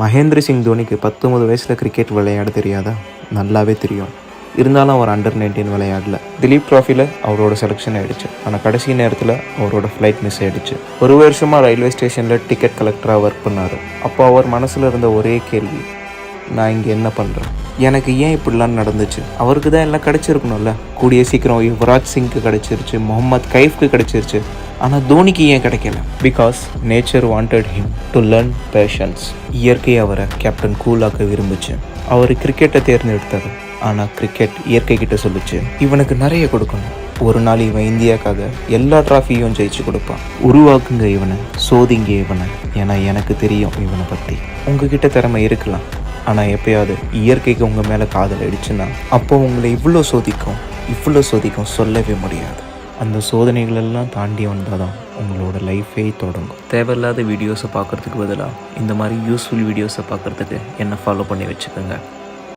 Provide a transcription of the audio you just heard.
மகேந்திர சிங் தோனிக்கு 19 வயசில் கிரிக்கெட் விளையாட தெரியாதா? நல்லாவே தெரியும். இருந்தாலும் அவர் அண்டர் 19 விளையாடல. திலீப் ட்ராஃபியில் அவரோட செலெக்ஷன் ஆகிடுச்சு. ஆனால் கடைசி நேரத்தில் அவரோட ஃப்ளைட் மிஸ் ஆகிடுச்சு. ஒரு வருஷமாக ரயில்வே ஸ்டேஷனில் டிக்கெட் கலெக்டராக ஒர்க் பண்ணார். அப்போ அவர் மனசில் இருந்த ஒரே கேள்வி, நான் இங்கே என்ன பண்ணுறேன்? எனக்கு ஏன் இப்படிலாம் நடந்துச்சு? அவருக்கு தான் எல்லாம் கிடச்சிருக்கணும்ல. கூடிய சீக்கிரம் யுவராஜ் சிங்க்கு கிடச்சிருச்சு, முகமது கைஃப்க்கு கிடச்சிருச்சு. ஆனால் தோனிக்கு ஏன் கிடைக்கல? Because nature wanted him to learn patience. இயற்கை அவரை கேப்டன் கூலாக்க விரும்புச்சு. அவர் கிரிக்கெட்டை தேர்ந்தெடுத்தார். ஆனால் கிரிக்கெட் இயற்கை கிட்ட சொல்லிச்சு, இவனுக்கு நிறைய கொடுக்கணும். ஒரு நாள் இவன் இந்தியாவுக்காக எல்லா ட்ராஃபியும் ஜெயிச்சு கொடுப்பான். உருவாக்குங்க இவனை, சோதிங்க இவனை. ஏன்னா எனக்கு தெரியும் இவனை பற்றி. உங்ககிட்ட திறமை இருக்கலாம், ஆனால் எப்பயாவது இயற்கைக்கு உங்கள் மேலே காதல் அடிச்சுன்னா அப்போ உங்களை இவ்வளோ சோதிக்கும் சொல்லவே முடியாது. அந்த சோதனைகளெல்லாம் தாண்டி வந்தால் தான் உங்களோட லைஃபே தொடங்கும். தேவையில்லாத வீடியோஸை பார்க்குறதுக்கு பதிலாக இந்த மாதிரி யூஸ்ஃபுல் வீடியோஸை பார்க்குறதுக்கு என்னை ஃபாலோ பண்ணி வச்சுக்கோங்க.